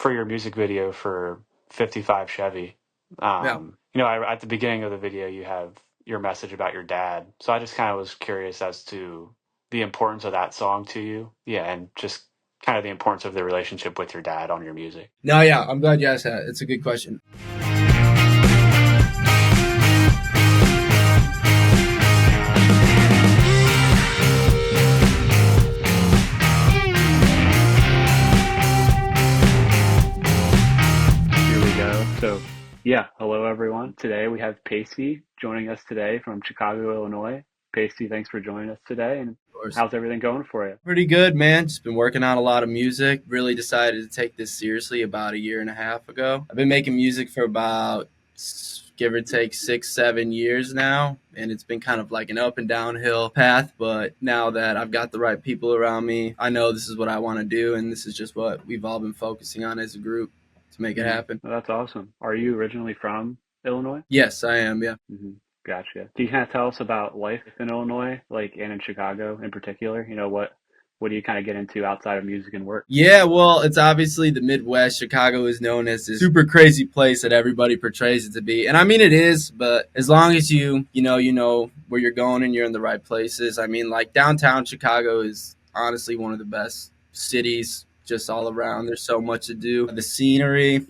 for your music video for 55 Chevy, Yeah. at the beginning of the video, you have your message about your dad. So I just kind of was curious as to the importance of that song to you. Yeah, and just kind of the importance of the relationship with your dad on your music. No, yeah, I'm glad you asked that. It's a good question. Here we go. So, yeah, hello everyone. Today we have Pacey joining us today from Chicago, Illinois. Pacey, thanks for joining us today. And Of course. how's everything going for you? Pretty good, man. Just been working on a lot of music. Really decided to take this seriously about a year and a half ago. I've been making music for about, give or take, 6, 7 years now, and it's been kind of like an up and downhill path. But now that I've got the right people around me, I know this is what I want to do, and this is just what we've all been focusing on as a group to make it happen. Well, that's awesome. Are you originally from Illinois? Yes, I am. Yeah. hmm Gotcha. Can you kind of tell us about life in Illinois, like and in Chicago in particular? What do you kind of get into outside of music and work? Yeah, well, it's obviously the Midwest. Chicago is known as this super crazy place that everybody portrays it to be. And I mean it is, but as long as you know where you're going and you're in the right places. I mean, like downtown Chicago is honestly one of the best cities just all around. There's so much to do. The scenery,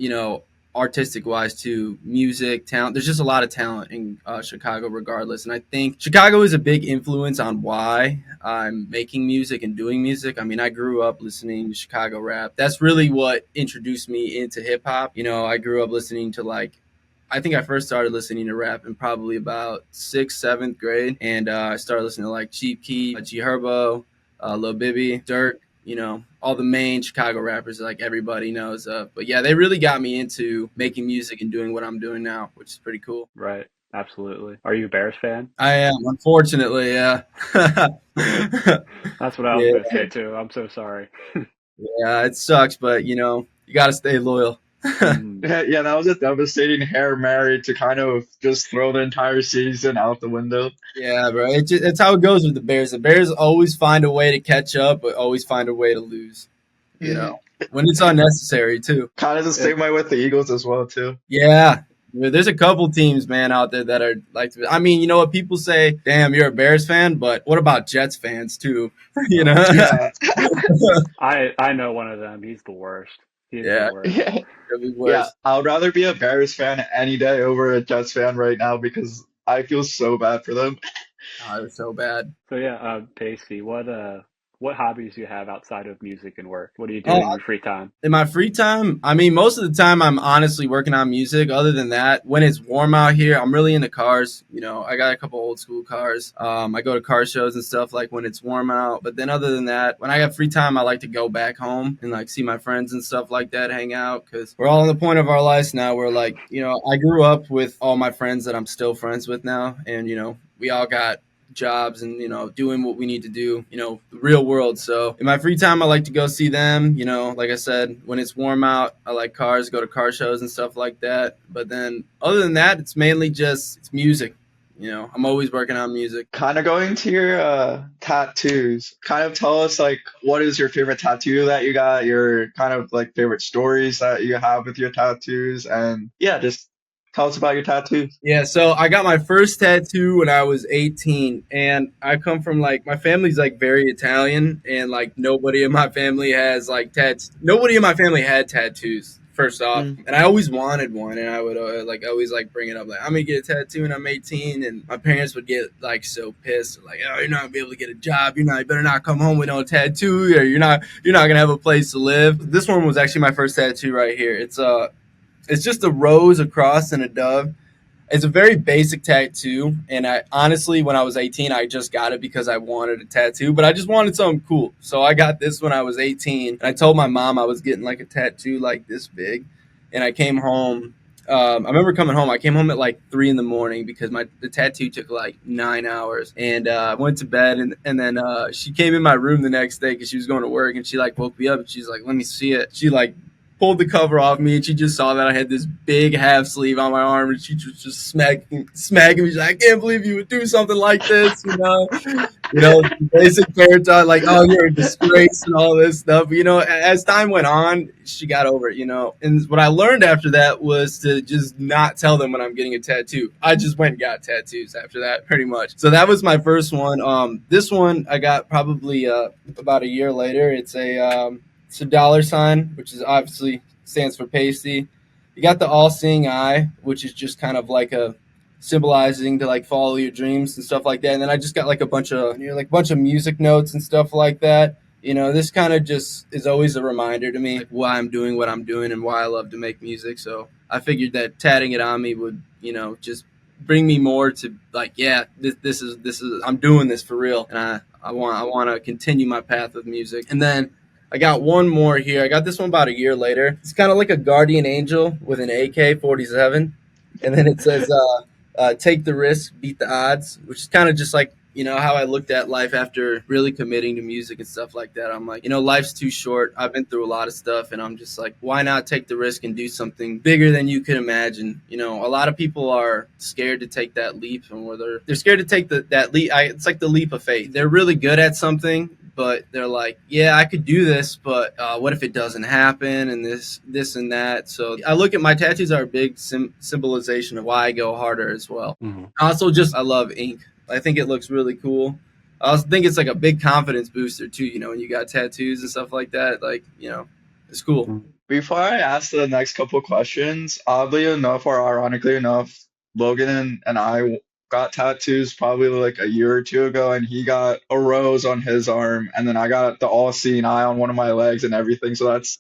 artistic wise too, music, talent. There's just a lot of talent in Chicago, regardless. And I think Chicago is a big influence on why I'm making music and doing music. I mean, I grew up listening to Chicago rap. That's really what introduced me into hip hop. I grew up listening to I think I first started listening to rap in probably about sixth, seventh grade, and I started listening to like Chief Keef, G Herbo, Lil Bibby, Dirt. All the main Chicago rappers like everybody knows of. But yeah, they really got me into making music and doing what I'm doing now, which is pretty cool. Right. Absolutely. Are you a Bears fan? I am, unfortunately, yeah. That's what I was Yeah, going to say too. I'm so sorry. yeah, it sucks, but you got to stay loyal. hmm Yeah, yeah, that was a devastating Hail Mary to kind of just throw the entire season out the window. Yeah, bro. It's how it goes with the Bears. The Bears always find a way to catch up, but always find a way to lose. You Mhm. know, when it's unnecessary too. Kind of the It, same way with the Eagles as well, too. Yeah. There's a couple teams, man, out there that are like. I mean, you know what people say? Damn, you're a Bears fan, but what about Jets fans too? you oh know? my God. Yeah, I know one of them. He's the worst. He's the Yeah, worst. yeah, really yeah. worse. I would rather be a Bears fan any day over a Jets fan right now because I feel so bad for them. Oh, it was so bad. So yeah, Pacey, what hobbies do you have outside of music and work? What do you do Oh, in your free time? in my free time, I mean, most of the time I'm honestly working on music. Other than that, when it's warm out here, I'm really into cars. I got a couple old school cars. I go to car shows and stuff like when it's warm out. But then other than that, when I have free time, I like to go back home and like see my friends and stuff like that, hang out because we're all in the point of our lives now where like, I grew up with all my friends that I'm still friends with now. And, we all got jobs and doing what we need to do, the real world. So in my free time I like to go see them. Like I said, when it's warm out, I like cars, go to car shows and stuff like that. But then other than that, it's mainly just it's music. I'm always working on music. Kind of going to your tattoos. Kind of tell us like what is your favorite tattoo that you got, your kind of like favorite stories that you have with your tattoos, and yeah, just tell us about your tattoos. Yeah, so I got my first tattoo when I was 18, and I come from like my family's like very Italian, and like nobody in my family has like tats. Nobody in my family had tattoos. First off, Mm. and I always wanted one, and I would like always like bring it up like I'm gonna get a tattoo when I'm 18, and my parents would get like so pissed, like oh you're not gonna be able to get a job, you better not come home with no tattoo, or you're not gonna have a place to live. This one was actually my first tattoo right here. It's just a rose, a cross, and a dove. It's a very basic tattoo, and I honestly, when I was 18, I just got it because I wanted a tattoo, but I just wanted something cool. So I got this when I was 18, and I told my mom I was getting like a tattoo like this big, and I came home. I remember coming home. I came home at like 3 in the morning because the tattoo took like 9 hours, and I went to bed, and then she came in my room the next day because she was going to work, and she like woke me up, and she's like, "Let me see it." She like pulled the cover off me, and she just saw that I had this big half sleeve on my arm, and she was just smacking me. She's like, I can't believe you would do something like this, you know. Basic parent talk, like, oh, you're a disgrace and all this stuff. But, as time went on, she got over it, And what I learned after that was to just not tell them when I'm getting a tattoo. I just went and got tattoos after that, pretty much. So that was my first one. This one I got probably about a year later. It's a dollar sign, which is obviously stands for pasty. You got the all-seeing eye, which is just kind of like a symbolizing to like follow your dreams and stuff like that. And then I just got like a bunch of music notes and stuff like that. This kind of just is always a reminder to me like, why I'm doing what I'm doing and why I love to make music. So I figured that tatting it on me would, just bring me more to like, yeah, this is I'm doing this for real, and I want to continue my path with music. And then I got one more here. I got this one about a year later. It's kind of like a guardian angel with an AK-47, and then it says, take the risk, beat the odds, which is kind of just like, how I looked at life after really committing to music and stuff like that. I'm like, life's too short. I've been through a lot of stuff, and I'm just like, why not take the risk and do something bigger than you could imagine? A lot of people are scared to take that leap, and where they're scared to take that leap. It's like the leap of faith. They're really good at something, but they're like, yeah, I could do this, but what if it doesn't happen, and this and that. So I look at my tattoos are a big symbolization of why I go harder as well. Mm-hmm. Also, I love ink. I think it looks really cool. I also think it's like a big confidence booster too, when you got tattoos and stuff like that. Like, it's cool. Before I ask the next couple questions, oddly enough or ironically enough, Logan and I got tattoos probably like a year or two ago, and he got a rose on his arm, and then I got the all-seeing eye on one of my legs and everything. So that's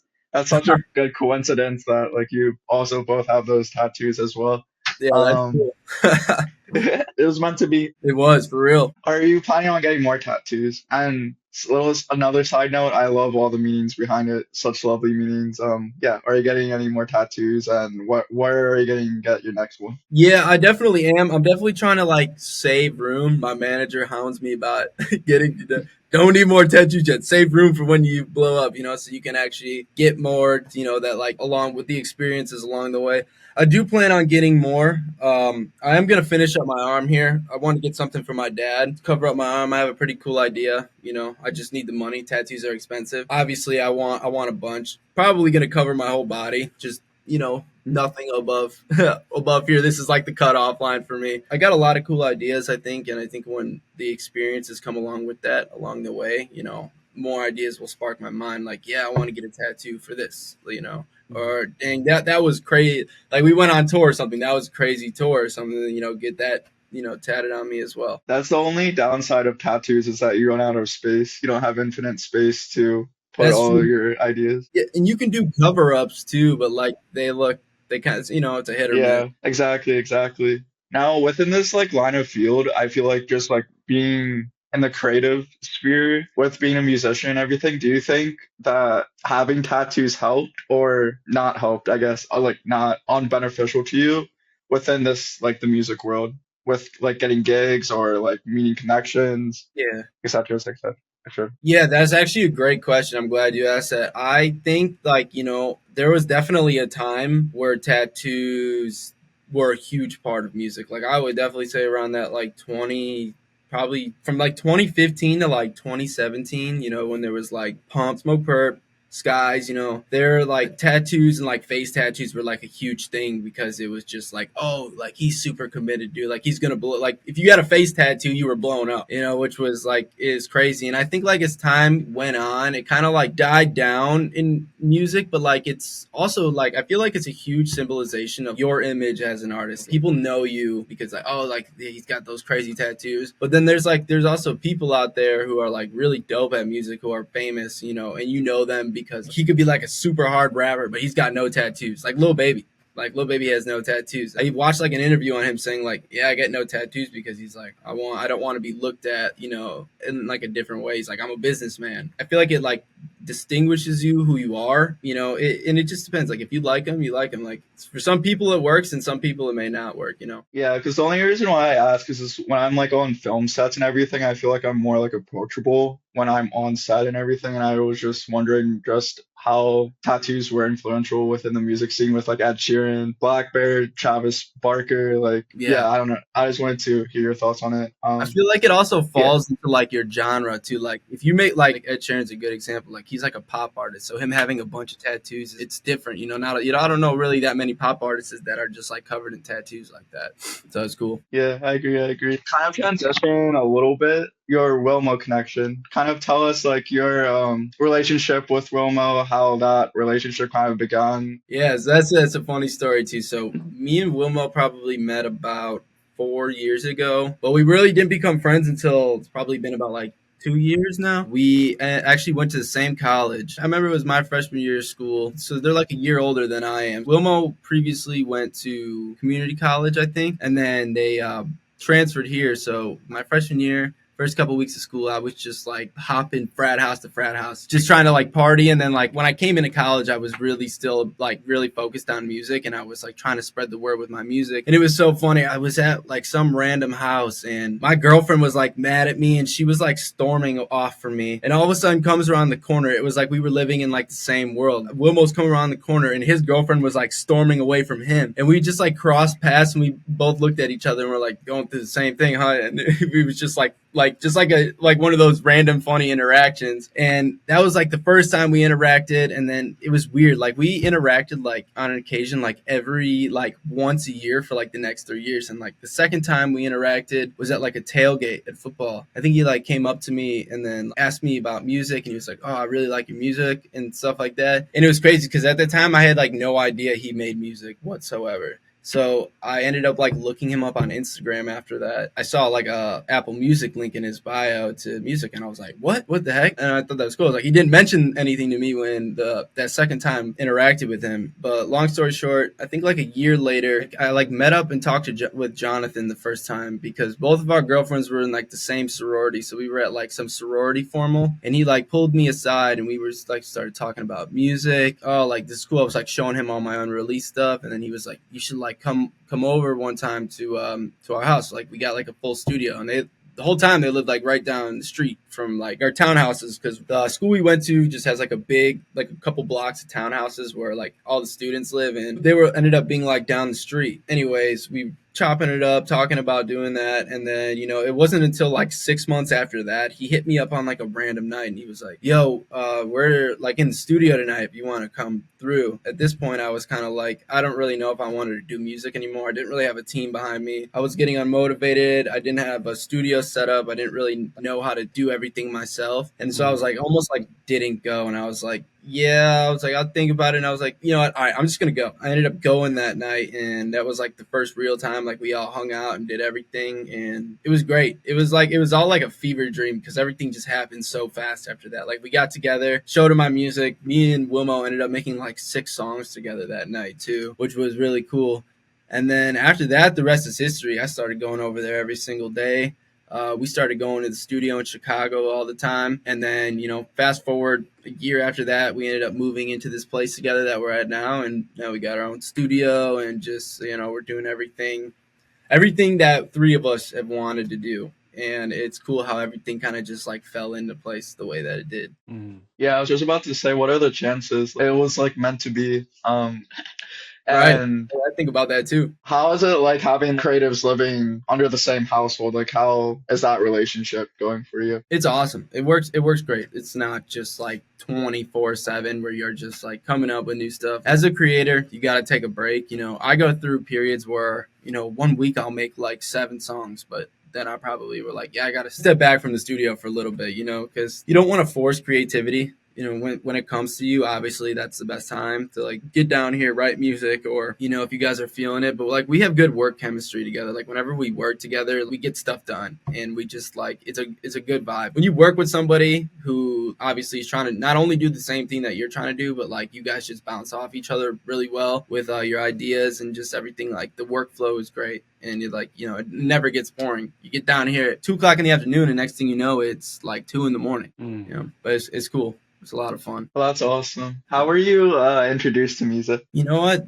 such a good coincidence that like you also both have those tattoos as well. Yeah, that's Um, cool. it was meant to be. It was for real. Are you planning on getting more tattoos? And little another side note, I love all the meanings behind it. Such lovely meanings. Yeah. Are you getting any more tattoos? And where are you going to get your next one? Yeah, I definitely am. I'm definitely trying to like save room. My manager hounds me about don't need more tattoos yet. Save room for when you blow up, so you can actually get more, that like along with the experiences along the way. I do plan on getting more. I am gonna finish up my arm here. I want to get something for my dad, cover up my arm. I have a pretty cool idea. I just need the money. Tattoos are expensive. Obviously, I want a bunch. Probably gonna cover my whole body. Just nothing above above here. This is like the cutoff line for me. I got a lot of cool ideas, I think, and I think when the experiences come along with that along the way, more ideas will spark my mind. Like, yeah, I want to get a tattoo for this, or dang, that was crazy. Like we went on tour or something. That was a crazy tour or something. Get that tatted on me as well. That's the only downside of tattoos is that you run out of space. You don't have infinite space to put That's all of true. your ideas. Yeah, and you can do cover ups too, but like they kind of it's a hit or miss. Yeah, exactly, exactly. Now, within this like line of field, I feel like just like being in the creative sphere with being a musician and everything, do you think that having tattoos helped or not helped, I guess, or like not unbeneficial to you within this like the music world with like getting gigs or like meeting connections, Yeah. etc., etc. Sure. Yeah, that's actually a great question. I'm glad you asked that. I think, like, there was definitely a time where tattoos were a huge part of music. Like, I would definitely say around that, like, probably from like 2015 to like 2017, when there was like Pump, Smoke Perp, Skies, they're like tattoos and like face tattoos were like a huge thing because it was just like, oh, like he's super committed, dude. Like he's gonna blow. Like if you got a face tattoo, you were blown up, which was like is crazy. And I think like as time went on, it kind of like died down in music, but like it's also like I feel like it's a huge symbolization of your image as an artist. People know you because like, oh, like he's got those crazy tattoos. But then there's also people out there who are like really dope at music who are famous, and them because he could be like a super hard rapper, but he's got no tattoos. Like Lil Baby. Like Lil Baby has no tattoos. I watched like an interview on him saying like, yeah, I get no tattoos because he's like, I don't want to be looked at, in like a different way. He's like, I'm a businessman. I feel like it like distinguishes you who you are, and it just depends. Like if you like him, you like him. Like for some people it works and some people it may not work. Yeah, because the only reason why I ask is when I'm like on film sets and everything, I feel like I'm more like approachable when I'm on set and everything. And I was just wondering just how tattoos were influential within the music scene with like Ed Sheeran, Blackbear, Travis Barker. Like, Yeah. yeah, I don't know. I just wanted to hear your thoughts on it. I feel like it also Yeah, falls into like your genre too. Like if you make like Ed Sheeran's a good example. Like he's like a pop artist, so him having a bunch of tattoos, it's different. You know, not I don't know really that many pop artists that are just like covered in tattoos like that. So it's cool. yeah, I agree. I agree. Kind of transition a little bit. Your Wilmo connection. Kind of tell us like your relationship with Wilmo, how that relationship kind of began. Yeah, so that's a funny story too. So me and Wilmo probably met about 4 years ago, but we really didn't become friends until it's probably been about like 2 years now. We actually went to the same college. I remember it was my freshman year of school, so they're like a year older than I am. Wilmo previously went to community college, I think, and then they transferred here. So my freshman year, first couple weeks of school, I was just like hopping frat house to frat house, just trying to like party. And then like when I came into college, I was really still like really focused on music, and I was like trying to spread the word with my music. And it was so funny. I was at like some random house, and my girlfriend was like mad at me, and she was like storming off for me. And all of a sudden comes around the corner. It was like we were living in like the same world. Wilmo's coming around the corner, and his girlfriend was like storming away from him. And we just like crossed paths, and we both looked at each other and we're like going through the same thing, huh? And it was just like one of those random funny interactions. And that was like the first time we interacted. And then it was weird, like we interacted like on an occasion like every like once a year for like the next 3 years. And like the second time we interacted was at like a tailgate at football. I think he like came up to me and then asked me about music, and he was like, oh, I really like your music and stuff like that. And it was crazy because at the time I had like no idea he made music whatsoever. So I ended up like looking him up on Instagram after that. I saw like a Apple Music link in his bio to music, and I was like, what the heck? And I thought that was cool. I was like, he didn't mention anything to me when that second time interacted with him. But long story short, I think like a year later, I like met up and talked with Jonathan the first time because both of our girlfriends were in like the same sorority. So we were at like some sorority formal, and he like pulled me aside, and we were just, like started talking about music. Oh, like this is cool. I was like showing him all my unreleased stuff, and then he was like, you should like come over one time to our house. Like we got like a full studio, and the whole time they lived like right down the street from like our townhouses, because the school we went to just has like a big like a couple blocks of townhouses where like all the students live, and they were ended up being like down the street. Anyways, we chopping it up, talking about doing that. And then, it wasn't until like 6 months after that, he hit me up on like a random night, and he was like, yo, we're like in the studio tonight if you want to come through. At this point, I was kind of like, I don't really know if I wanted to do music anymore. I didn't really have a team behind me. I was getting unmotivated. I didn't have a studio set up. I didn't really know how to do everything myself. And so I was like, almost like didn't go. And I was like, yeah, I was like, I'll think about it. And I was like, you know what? All right, I'm just going to go. I ended up going that night. And that was like the first real time, like we all hung out and did everything. And it was great. It was all like a fever dream because everything just happened so fast after that. Like we got together, showed him my music. Me and Wilmo ended up making like 6 songs together that night too, which was really cool. And then after that, the rest is history. I started going over there every single day. We started going to the studio in Chicago all the time. And then, fast forward a year after that, we ended up moving into this place together that we're at now. And now we got our own studio and just, we're doing everything that three of us have wanted to do. And it's cool how everything kind of just like fell into place the way that it did. Yeah, I was just about to say, what are the chances it was like meant to be? Right. And I think about that too. how is it like having creatives living under the same household? Like, how is that relationship going for you? It's awesome. It works great. It's not just like 24/7 where you're just like coming up with new stuff. As a creator, you got to take a break. I go through periods where, one week I'll make like 7 songs, but then I probably were like, yeah, I got to step back from the studio for a little bit, because you don't want to force creativity. When it comes to you, obviously that's the best time to like get down here, write music, or, if you guys are feeling it. But like we have good work chemistry together. Like whenever we work together, we get stuff done, and we just like, it's a good vibe. When you work with somebody who obviously is trying to not only do the same thing that you're trying to do, but like you guys just bounce off each other really well with your ideas and just everything. Like the workflow is great. And you're like, it never gets boring. You get down here at 2:00 in the afternoon, and next thing you know, it's like 2 a.m. But it's cool. It's a lot of fun. Well, that's awesome. How were you introduced to music? You know what?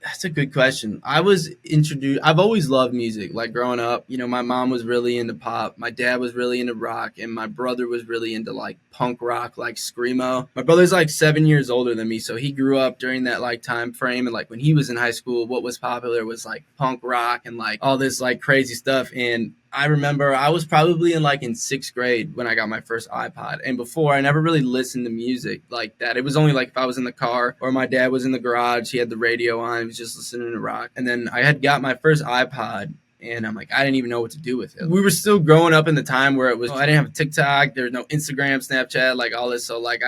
That's a good question. I was introduced. I've always loved music. Like growing up, my mom was really into pop. My dad was really into rock, and my brother was really into like punk rock, like screamo. My brother's like 7 years older than me, so he grew up during that like time frame. And like when he was in high school, what was popular was like punk rock and like all this like crazy stuff. And I remember I was probably in sixth grade when I got my first iPod. And before, I never really listened to music like that. It was only like if I was in the car or my dad was in the garage, he had the radio on, he was just listening to rock. And then I had got my first iPod. And I'm like, I didn't even know what to do with it. We were still growing up in the time where it was, I didn't have TikTok, there was no Instagram, Snapchat, like all this. So like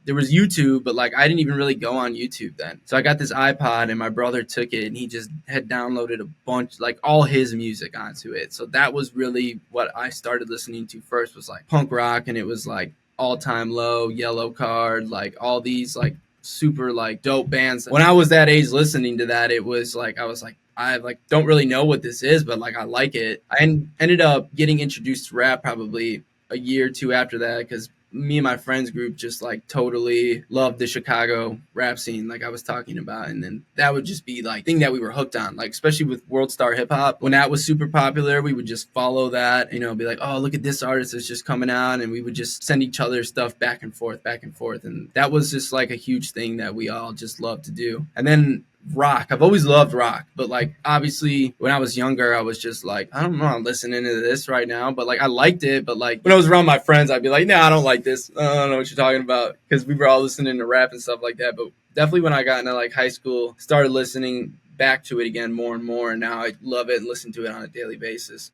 there was YouTube, but like I didn't even really go on YouTube then. So I got this iPod and my brother took it and he just had downloaded a bunch, like all his music onto it. So that was really what I started listening to first, was like punk rock. And it was like All Time Low, Yellow Card, like all these like super like dope bands. When I was that age listening to that, it was like, I was like, I like don't really know what this is, but like I like it. I ended up getting introduced to rap probably a year or two after that, because me and my friends group just like totally loved the Chicago rap scene, like I was talking about. And then that would just be like thing that we were hooked on, like especially with World Star Hip Hop. When that was super popular, we would just follow that, be like, oh, look at this artist that's just coming out. And we would just send each other stuff back and forth, back and forth. And that was just like a huge thing that we all just loved to do. And then rock. I've always loved rock, but like obviously when I was younger, I was just like, I don't know, I'm listening to this right now, but like I liked it. But like when I was around my friends, I'd be like, nah, I don't like this. I don't know what you're talking about, because we were all listening to rap and stuff like that. But definitely when I got into like high school, started listening back to it again more and more, and now I love it and listen to it on a daily basis.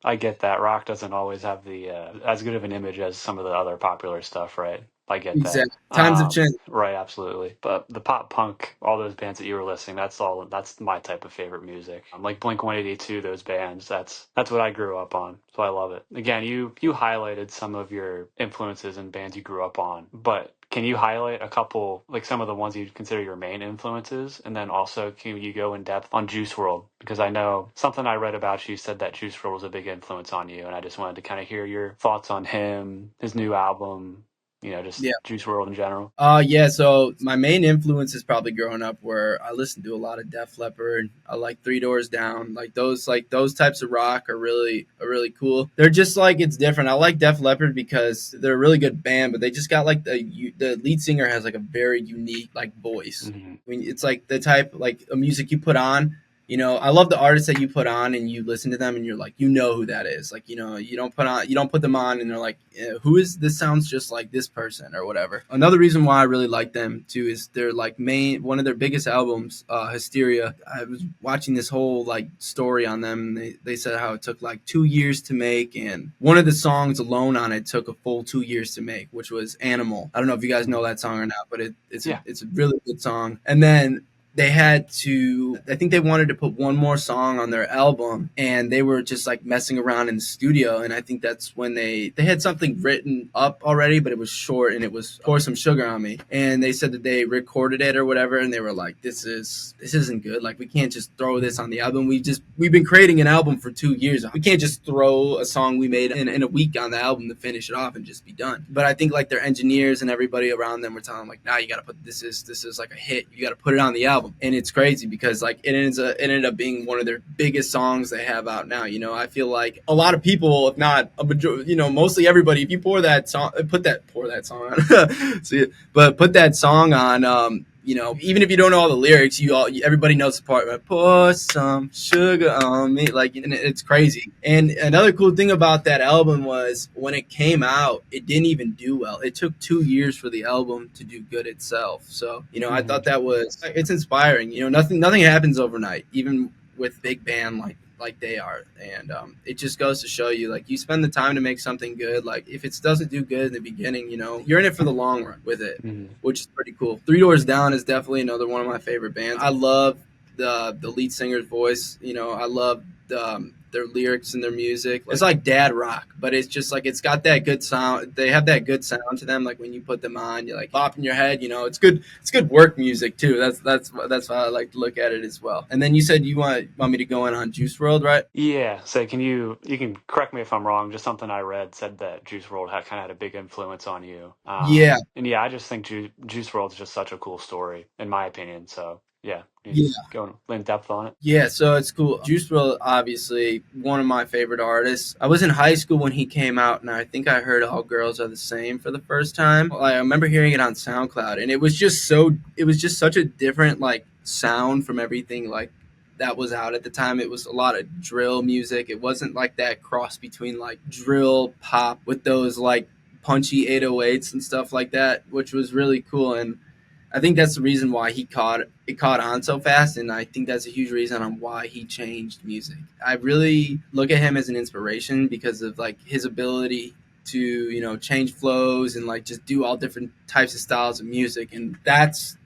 I get that. Rock doesn't always have the as good of an image as some of the other popular stuff, right? I get that. Exactly. Times have changed. Right, absolutely. But the pop punk, all those bands that you were listing, that's my type of favorite music. Like Blink 182, those bands, that's what I grew up on. So I love it. Again, you highlighted some of your influences and bands you grew up on, but can you highlight a couple, like some of the ones you'd consider your main influences? And then also, can you go in depth on Juice World? Because I know something I read about you said that Juice World was a big influence on you. And I just wanted to kind of hear your thoughts on him, his new album, just Yeah. Juice World in general. Yeah, so my main influences probably growing up were I listened to a lot of Def Leppard. I like Three Doors Down. Like those types of rock are really cool. They're just like, it's different. I like Def Leppard because they're a really good band, but they just got like the lead singer has like a very unique like voice. Mm-hmm. I mean, it's like the type like of music you put on. I love the artists that you put on and you listen to them and you're like, who that is. Like, you don't put them on and they're like, who is this? Sounds just like this person or whatever. Another reason why I really like them too is their like one of their biggest albums, Hysteria. I was watching this whole like story on them. They said how it took like 2 years to make, and one of the songs alone on it took a full 2 years to make, which was Animal. I don't know if you guys know that song or not, but it's Yeah. it's a really good song. And then they had to, I think they wanted to put one more song on their album, and they were just like messing around in the studio. And I think that's when they had something written up already, but it was short, and it was Pour Some Sugar on Me. And they said that they recorded it or whatever, and they were like, this isn't good. Like, we can't just throw this on the album. We've been creating an album for 2 years. We can't just throw a song we made in a week on the album to finish it off and just be done. But I think like their engineers and everybody around them were telling them like, nah, you gotta put this is like a hit. You gotta put it on the album. And it's crazy because like it ended up being one of their biggest songs they have out now. I feel like a lot of people, if not a majority, mostly everybody, if you pour that song on, but put that song on, even if you don't know all the lyrics, everybody knows the part, right? Pour some sugar on me, like, and it's crazy. And another cool thing about that album was when it came out, it didn't even do well. It took 2 years for the album to do good itself. So, I thought it's inspiring. Nothing happens overnight, even with big band like they are. And it just goes to show you, like, you spend the time to make something good. Like, if it doesn't do good in the beginning, you're in it for the long run with it, which is pretty cool. Three Doors Down is definitely another one of my favorite bands. I love the lead singer's voice. I love their lyrics and their music. It's like dad rock, but it's just like, it's got that good sound. They have that good sound to them. Like when you put them on, you're like bopping your head. It's good. It's good work music too. That's how I like to look at it as well. And then you said you want me to go in on Juice World, right? Yeah. So you can correct me if I'm wrong. Just something I read said that Juice World had a big influence on you. Yeah. And yeah, I just think Juice World is just such a cool story, in my opinion. So Yeah, you Yeah. just go in depth on it. Yeah, so it's cool. Juice WRLD, obviously one of my favorite artists. I was in high school when he came out, and I think I heard "All Girls Are the Same" for the first time. Well, I remember hearing it on SoundCloud, and it was just so. It was just such a different like sound from everything like that was out at the time. It was a lot of drill music. It wasn't like that cross between like drill pop with those like punchy 808s and stuff like that, which was really cool. And I think that's the reason why it caught on so fast, and I think that's a huge reason on why he changed music. I really look at him as an inspiration because of like his ability to change flows and like just do all different types of styles of music, and that's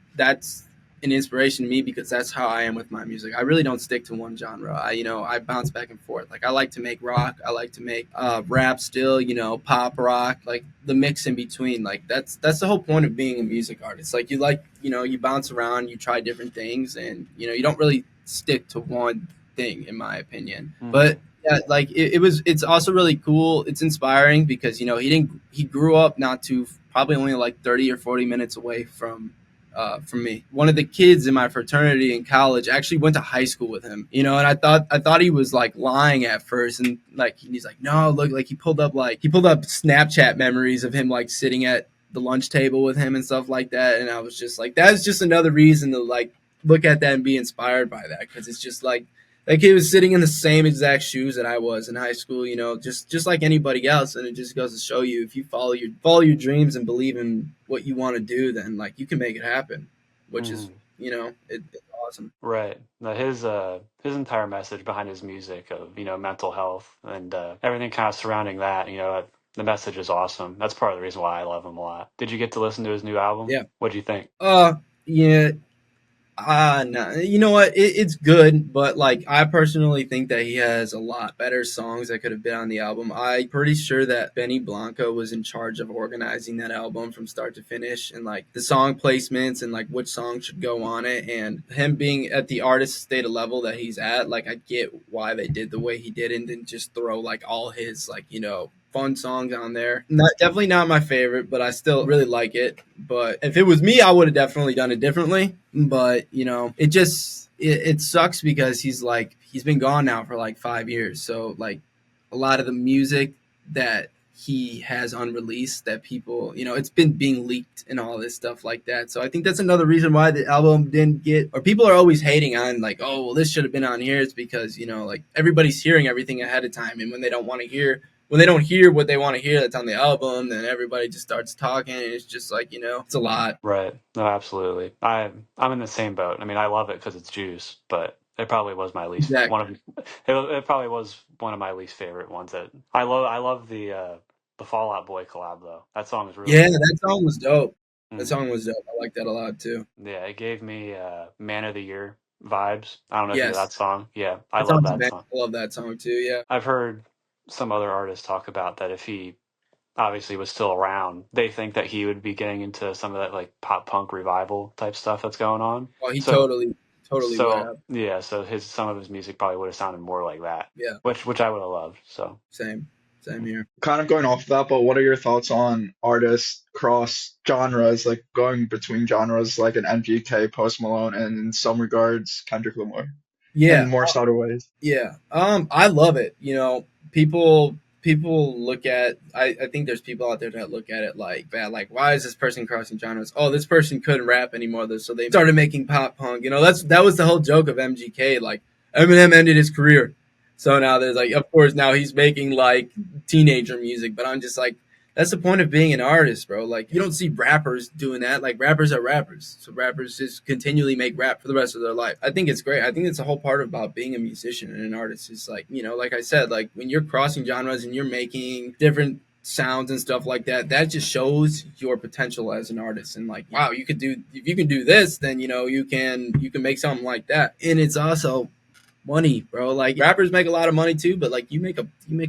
an inspiration to me because that's how I am with my music. I really don't stick to one genre. I bounce back and forth. Like I like to make rock, I like to make rap still, pop rock, like the mix in between. Like that's the whole point of being a music artist. Like you bounce around, you try different things, and you don't really stick to one thing, in my opinion. Hmm. But yeah, like it's also really cool. It's inspiring because he grew up not too probably only like 30 or 40 minutes away from me. One of the kids in my fraternity in college actually went to high school with him, and I thought he was like lying at first, and like he's like, no, look, like he pulled up Snapchat memories of him like sitting at the lunch table with him and stuff like that, and I was just like, that's just another reason to like look at that and be inspired by that because it's just like he was sitting in the same exact shoes that I was in high school, just like anybody else. And it just goes to show you if you follow your dreams and believe in what you want to do, then like you can make it happen, which is Hmm. it's awesome. Right. Now his entire message behind his music of mental health and everything kind of surrounding that, the message is awesome. That's part of the reason why I love him a lot. Did you get to listen to his new album? Yeah. What do you think? Yeah. No. You know what? It's good, but like I personally think that he has a lot better songs that could have been on the album. I'm pretty sure that Benny Blanco was in charge of organizing that album from start to finish, and like the song placements and like which song should go on it. And him being at the artist state of level that he's at, like I get why they did the way he did, and didn't just throw like all his like fun songs on there. Definitely not my favorite, but I still really like it. But if it was me, I would have definitely done it differently. But it sucks because he's been gone now for like 5 years. So like a lot of the music that he has unreleased that people it's been being leaked and all this stuff like that. So I think that's another reason why the album didn't get, or people are always hating on like, oh well, this should have been on here. It's because like everybody's hearing everything ahead of time, and when they don't hear what they want to hear that's on the album, then everybody just starts talking, and it's just like it's a lot. Right. No, absolutely. I'm in the same boat. I mean, I love it because it's Juice, but it probably was my least one Exactly. of it probably was one of my least favorite ones that I love the Fallout Boy collab though. That song is really Yeah, cool. that song was dope. That Hmm. song was dope. I like that a lot too. Yeah, it gave me Man of the Year vibes. I don't know if you know Yes, that song. Yeah, I that love song's a that bang. song. I love that song too. Yeah. I've heard some other artists talk about that if he obviously was still around, they think that he would be getting into some of that like pop punk revival type stuff that's going on. Oh, he So totally would so have. yeah, so his some of his music probably would have sounded more like that, Yeah, which I would have loved. So same, same here. Kind of going off of that, but what are your thoughts on artists cross genres, like going between genres like an MGK, Post Malone, and in some regards Kendrick Lamar, Yeah, in more subtle ways? yeah. I love it. People look at. I think there's people out there that look at it like bad. Like, why is this person crossing genres? Oh, this person couldn't rap anymore, so they started making pop punk. That was the whole joke of MGK. Like, Eminem ended his career, so now there's like, of course, now he's making like teenager music. But I'm just like, that's the point of being an artist, bro. Like you don't see rappers doing that. Like rappers are rappers. So rappers just continually make rap for the rest of their life. I think it's great. I think it's a whole part about being a musician and an artist is like, like I said, like when you're crossing genres and you're making different sounds and stuff like that, that just shows your potential as an artist. And like, wow, you could do if you can do this, then you can make something like that. And it's also money, bro. Like rappers make a lot of money too, but like you make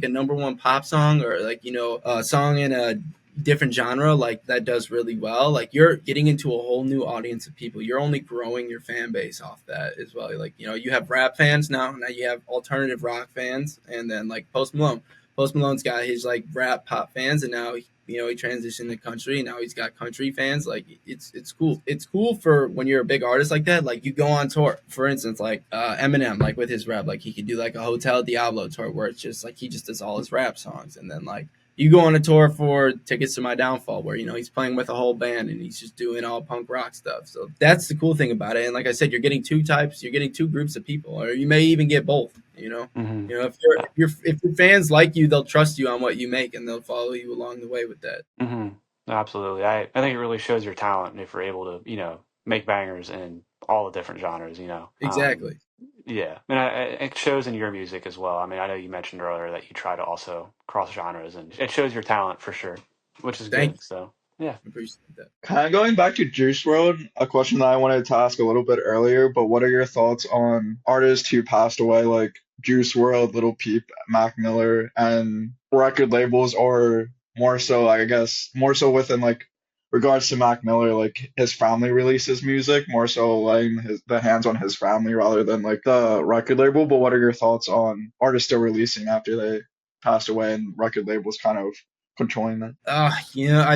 a number one pop song or like a song in a different genre like that does really well. Like you're getting into a whole new audience of people. You're only growing your fan base off that as well. Like you have rap fans now. Now you have alternative rock fans, and then like Post Malone. Post Malone's got his like rap pop fans, and now he transitioned to country, and now he's got country fans. Like it's cool. It's cool for when you're a big artist like that. Like you go on tour, for instance, like Eminem, like with his rap, like he could do like a Hotel Diablo tour where it's just like he just does all his rap songs, and then like you go on a tour for Tickets to My Downfall, where he's playing with a whole band and he's just doing all punk rock stuff. So that's the cool thing about it. And like I said, you're getting you're getting two groups of people, or you may even get both. Hmm. If your fans like you, they'll trust you on what you make, and they'll follow you along the way with that. Hmm. Absolutely. I think it really shows your talent if you're able to, make bangers in all the different genres, Exactly. Yeah. And it shows in your music as well. I mean, I know you mentioned earlier that you try to also cross genres, and it shows your talent for sure, which is Thank good. you. So, yeah. I appreciate that. Kind of going back to Juice World, a question that I wanted to ask a little bit earlier, but what are your thoughts on artists who passed away, like Juice World, Little Peep, Mac Miller, and record labels, or more so, I guess, more so within like regards to Mac Miller, like his family releases music, more so laying the hands on his family rather than like the record label. But what are your thoughts on artists still releasing after they passed away and record labels kind of controlling that? I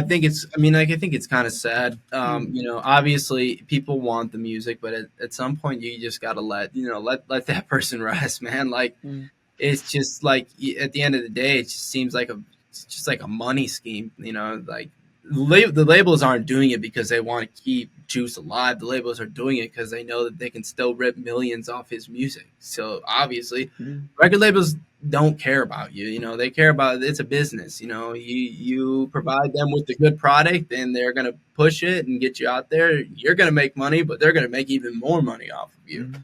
think I think it's kind of sad. Mm, Obviously people want the music, but at some point you just gotta let that person rest, man. Like mm, it's just like at the end of the day, it just seems like it's just like a money scheme. Like the labels aren't doing it because they want to keep Juice alive. The labels are doing it because they know that they can still rip millions off his music. So obviously, mm, record labels don't care about you. They care about it's a business. You provide them with a good product, and they're gonna push it and get you out there. You're gonna make money, but they're gonna make even more money off of you. mm,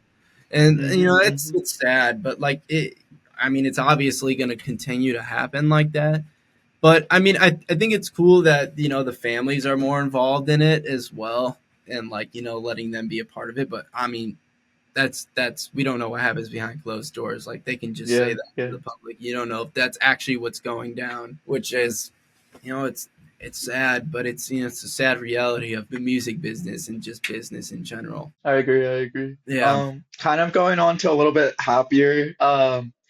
And mhm, it's mhm. it's sad, but like it. I mean, it's obviously going to continue to happen like that. But I mean, I think it's cool that the families are more involved in it as well, and like letting them be a part of it. But I mean, that's we don't know what happens behind closed doors. Like they can just say Yeah, that to yeah. the public. You don't know if that's actually what's going down, which is it's sad, but it's a sad reality of the music business and just business in general. I agree, I agree. Yeah. Kind of going on to a little bit happier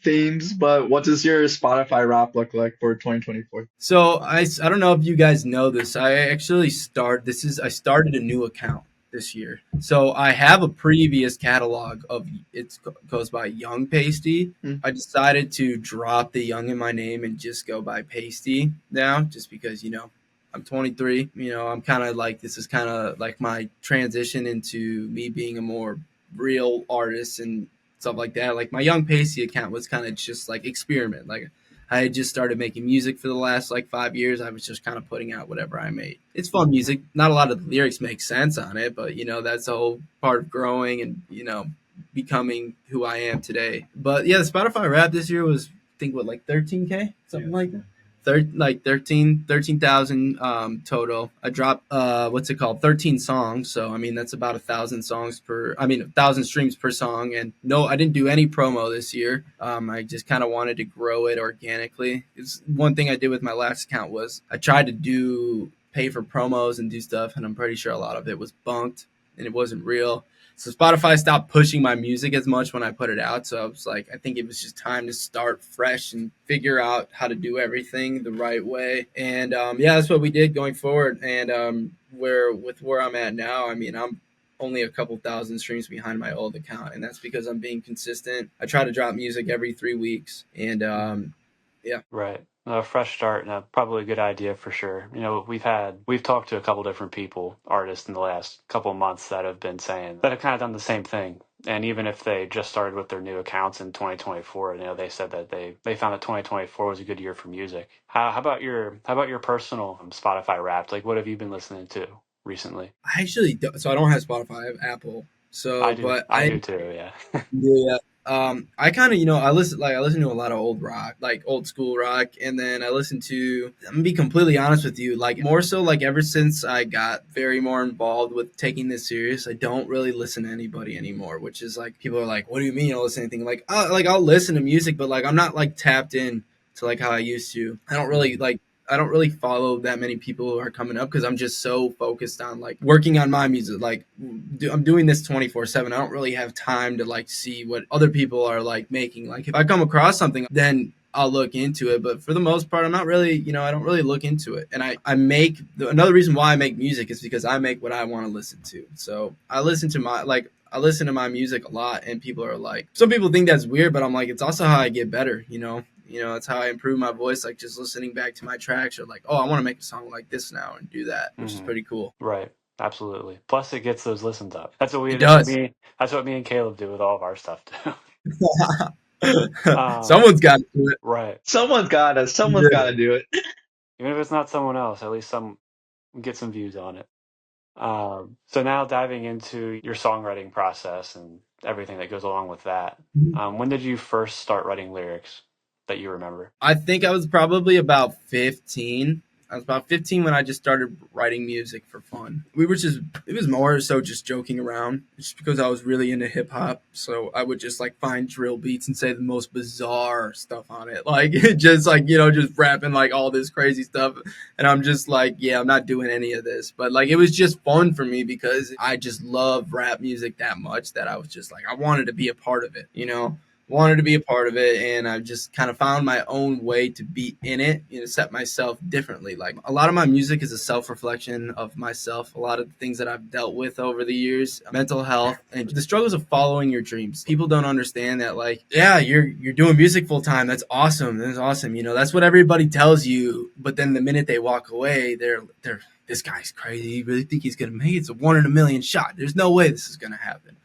themes, but what does your Spotify rap look like for 2024? So I don't know if you guys know this. I started a new account this year. So I have a previous catalog of it goes by Young Pasty. Mm, I decided to drop the Young in my name and just go by Pasty now, just because I'm 23. I'm kind of like this is kind of like my transition into me being a more real artist and stuff like that. Like my Young Pasty account was kind of just like experiment. Like I had just started making music for the last like 5 years. I was just kind of putting out whatever I made. It's fun music. Not a lot of the lyrics make sense on it, but that's the whole part of growing and becoming who I am today. But yeah, the Spotify rap this year was I think what like 13K something like that. Like 13,000 total. I dropped what's it called 13 songs, so I mean that's about 1,000 songs per, I mean 1,000 streams per song. And no, I didn't do any promo this year. I just kind of wanted to grow it organically. It's one thing I did with my last account was I tried to do pay for promos and do stuff, and I'm pretty sure a lot of it was bunked and it wasn't real. So Spotify stopped pushing my music as much when I put it out. So I was like, I think it was just time to start fresh and figure out how to do everything the right way. And yeah, that's what we did going forward. And where I'm at now, I mean, I'm only a couple thousand streams behind my old account, and that's because I'm being consistent. I try to drop music every 3 weeks, and yeah. Right. A fresh start and probably a good idea for sure. We've talked to a couple different people, artists in the last couple of months that have been saying that have kind of done the same thing. And even if they just started with their new accounts in 2024, they said that they found that 2024 was a good year for music. How about your personal Spotify Wrapped? Like, what have you been listening to recently? I actually so I don't have Spotify. I have Apple. So, but I do too. Yeah. yeah. I kind of, I listen to a lot of old rock, like old school rock, and then I listen to. I'm gonna be completely honest with you, like more so, like ever since I got very more involved with taking this serious, I don't really listen to anybody anymore. Which is like people are like, "What do you mean you don't listen to anything?" Like I'll listen to music, but like I'm not like tapped in to like how I used to. I don't really follow that many people who are coming up because I'm just so focused on like working on my music. Like I'm doing this 24/7. I don't really have time to like see what other people are like making. Like if I come across something, then I'll look into it. But for the most part, I'm not really, I don't really look into it. And I make another reason why I make music is because I make what I want to listen to. So I listen to my music a lot, and people are like, some people think that's weird, but I'm like, it's also how I get better, it's how I improve my voice, like just listening back to my tracks or like, oh, I want to make a song like this now and do that, which is Hmm. pretty cool. Right. Absolutely. Plus, it gets those listens up. That's what we. It That's what does. me. That's what me and Caleb do with all of our stuff too. Someone's got to do it. Right. Someone's Yeah. gotta do it. Even if it's not someone else, at least some get some views on it. So now diving into your songwriting process and everything that goes along with that. When did you first start writing lyrics that you remember? I think I was probably about 15. I was about 15 when I just started writing music for fun. It was more so just joking around, just because I was really into hip hop. So I would just like find drill beats and say the most bizarre stuff on it. Like, just like, just rapping like all this crazy stuff. And I'm just like, yeah, I'm not doing any of this. But like, it was just fun for me because I just love rap music that much that I was just like, I wanted to be a part of it. Wanted to be a part of it, and I've just kind of found my own way to be in it, set myself differently. Like, a lot of my music is a self-reflection of myself, a lot of the things that I've dealt with over the years, mental health and the struggles of following your dreams. People don't understand that, like, yeah, you're doing music full time. That's awesome. That's what everybody tells you, but then the minute they walk away, they're this guy's crazy. You really think he's gonna make it? It's a 1 in a million shot. There's no way this is gonna happen.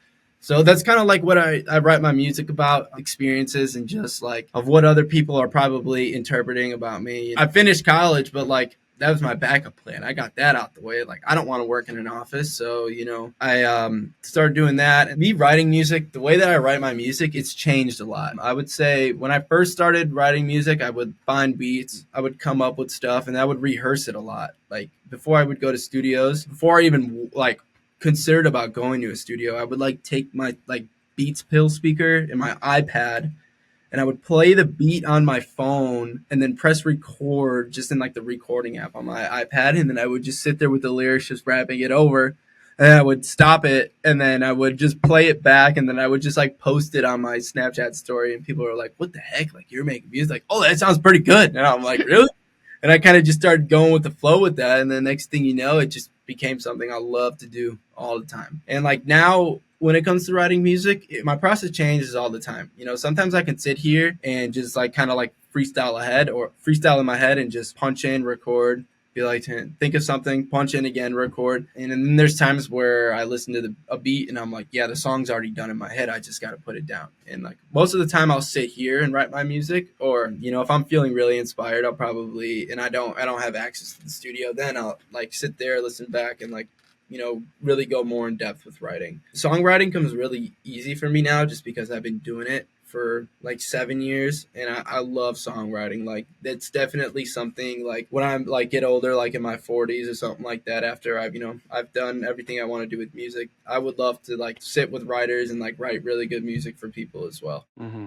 So that's kind of like what I write my music about, experiences and just like of what other people are probably interpreting about me. I finished college, but like that was my backup plan. I got that out the way. Like, I don't want to work in an office. So, I started doing that. And me writing music, the way that I write my music, it's changed a lot. I would say when I first started writing music, I would find beats, I would come up with stuff, and I would rehearse it a lot. Like, before I would go to studios, before I even like considered about going to a studio, I would like take my like Beats pill speaker and my iPad, and I would play the beat on my phone and then press record just in like the recording app on my iPad, and then I would just sit there with the lyrics just rapping it over. And then I would stop it, and then I would just play it back, and then I would just like post it on my Snapchat story, and people were like, "What the heck? Like, you're making music? Like, oh, that sounds pretty good." And I'm like, "Really?" And I kind of just started going with the flow with that, and the next thing you know, it just became something I love to do all the time. And like now, when it comes to writing music, my process changes all the time. Sometimes I can sit here and just like kind of like freestyle ahead or freestyle in my head and just punch in, record, be like, think of something, punch in again, record. And then there's times where I listen to a beat and I'm like, yeah, the song's already done in my head. I just got to put it down. And like most of the time I'll sit here and write my music, or, if I'm feeling really inspired, I'll probably, and I don't have access to the studio, then I'll like sit there, listen back and like, really go more in depth with writing. Songwriting comes really easy for me now just because I've been doing it for like 7 years, and I love songwriting. Like, that's definitely something like when I'm like get older, like in my 40s or something like that, after I've done everything I want to do with music, I would love to like sit with writers and like write really good music for people as well. Hmm.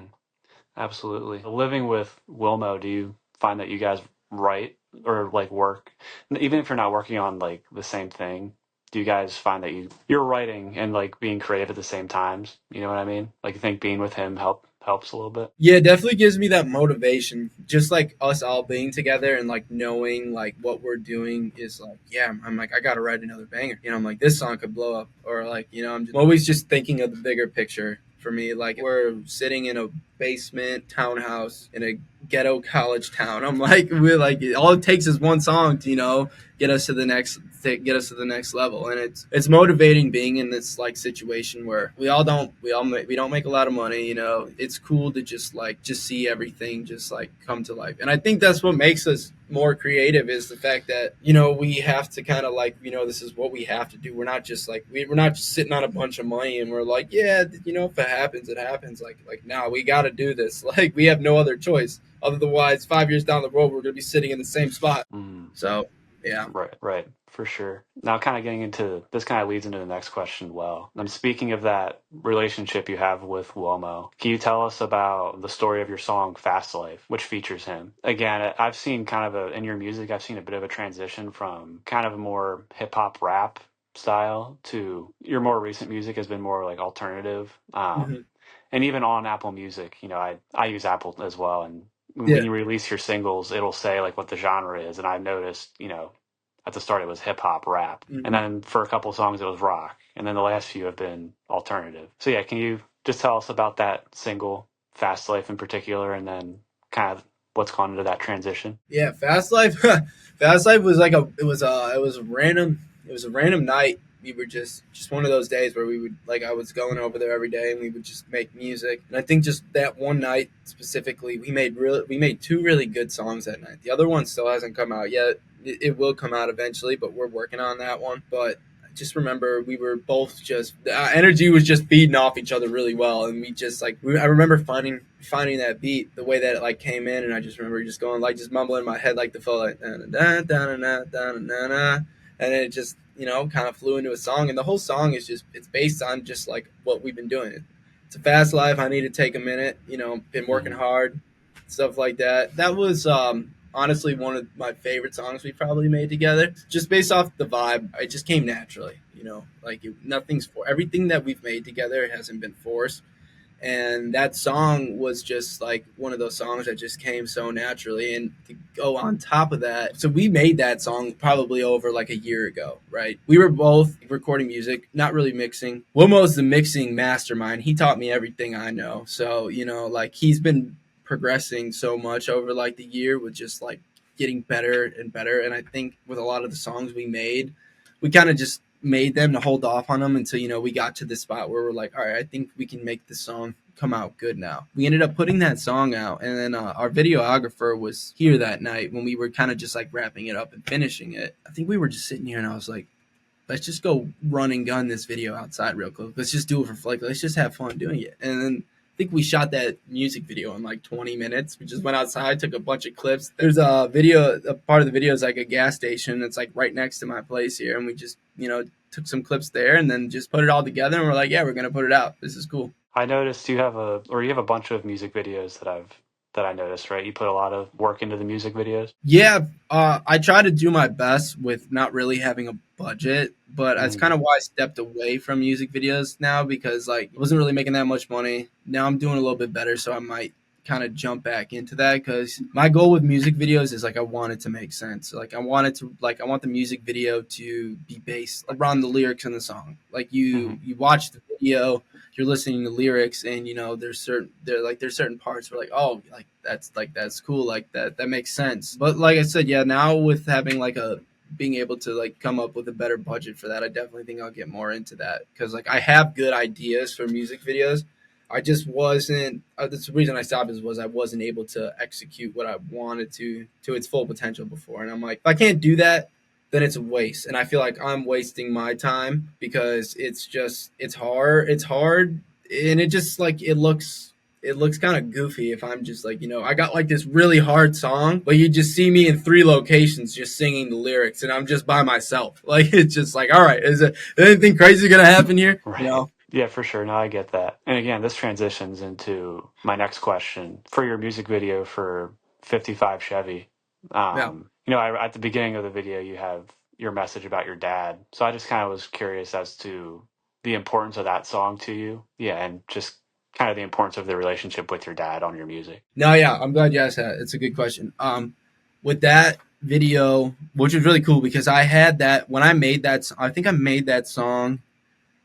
Absolutely. Living with Wilmo, do you find that you guys write or like work, even if you're not working on like the same thing? Do you guys find that you're writing and like being creative at the same times? You know what I mean? Like, you think being with him helps a little bit? Yeah, it definitely gives me that motivation. Just like us all being together and like knowing like what we're doing is like, yeah, I'm like, I gotta write another banger. I'm like, this song could blow up, or like, I'm always just thinking of the bigger picture. For me, like, we're sitting in a basement townhouse in a ghetto college town. I'm like, we're like, all it takes is one song to get us to the next level, and it's motivating being in this like situation where we don't make a lot of money. It's cool to just see everything just like come to life, and I think that's what makes us more creative, is the fact that we have to kind of like, this is what we have to do. We're not just sitting on a bunch of money and we're like, yeah, if it happens, it happens. Like now we got to do this. Like, we have no other choice. Otherwise, 5 years down the road, we're going to be sitting in the same spot. Mm. So yeah. Right, for sure. Now, kind of getting into this, kind of leads into the next question. Well, I'm speaking of that relationship you have with Womo. Can you tell us about the story of your song "Fast Life," which features him? Again, I've seen kind of in your music, I've seen a bit of a transition from kind of a more hip hop rap style to your more recent music has been more like alternative. Mhm. And even on Apple Music, I use Apple as well, and when Yeah. you release your singles, it'll say like what the genre is. And I noticed, at the start it was hip hop, rap, and Mhm. then for a couple songs it was rock, and then the last few have been alternative. So yeah, can you just tell us about that single, Fast Life in particular, and then kind of what's gone into that transition? Yeah, Fast Life. Fast Life was like it was a random night. We were just one of those days where we would like I was going over there every day and we would just make music. And I think just that one night specifically, we made two really good songs that night. The other one still hasn't come out yet. It will come out eventually, but we're working on that one. But I just remember we were both just our energy was just feeding off each other really well, and we just I remember finding that beat the way that it like came in, and I just remember just going like just mumbling in my head like the flow like da da da da da da da, and it just kind of flew into a song, and the whole song is just it's based on just like what we've been doing. It's a fast life. I need to take a minute. Been working Hmm. hard, stuff like that. That was honestly one of my favorite songs we probably made together. Just based off the vibe, it just came naturally. Nothing's for everything that we've made together hasn't been forced, and that song was just like one of those songs that just came so naturally. And to go on top of that, so we made that song probably over like a year ago, right? We were both recording music, not really mixing. Wilmo's the mixing mastermind. He taught me everything I know. So like he's been progressing so much over like the year with just like getting better and better. And I think with a lot of the songs we made, we kind of just made them to hold off on them until we got to the spot where we're like, all right, I think we can make this song come out good now. We ended up putting that song out, and then our videographer was here that night when we were kind of just like wrapping it up and finishing it. I think we were just sitting here, and I was like, let's just go run and gun this video outside real quick. Let's just do it for like, let's just have fun doing it. And then I think we shot that music video in like 20 minutes. We just went outside, took a bunch of clips. There's a part of the video is like a gas station. It's like right next to my place here. And we just, took some clips there and then just put it all together. And we're like, yeah, we're going to put it out. This is cool. I noticed you have a bunch of music videos that I noticed, right? You put a lot of work into the music videos. Yeah, I try to do my best with not really having a budget, but that's Mm-hmm. kind of why I stepped away from music videos now because like I wasn't really making that much money. Now I'm doing a little bit better, so I might kind of jump back into that because my goal with music videos is like I want it to make sense. Like I want the music video to be based around the lyrics in the song. Like Mm-hmm. you watch the video, you're listening to lyrics, and there's certain parts where like oh that's cool, like that makes sense. But like I said, yeah, now with having like a being able to like come up with a better budget for that, I definitely think I'll get more into that because like I have good ideas for music videos. I just wasn't. That's the reason I stopped was I wasn't able to execute what I wanted to its full potential before, and I'm like, if I can't do that, then it's a waste, and I feel like I'm wasting my time because it's hard, and it just like it looks kind of goofy if I'm just like, I got like this really hard song, but you just see me in three locations just singing the lyrics and I'm just by myself. Like, it's just like, all right, is anything crazy going to happen here? Right. Yeah, for sure. No, I get that. And again, this transitions into my next question. For your music video for 55 Chevy, Yeah. at the beginning of the video, you have your message about your dad. So I just kind of was curious as to the importance of that song to you. Yeah, and just kind of the importance of the relationship with your dad on your music. No, yeah, I'm glad you asked that. It's a good question. With that video, which was really cool because I had that when I made that, I think I made that song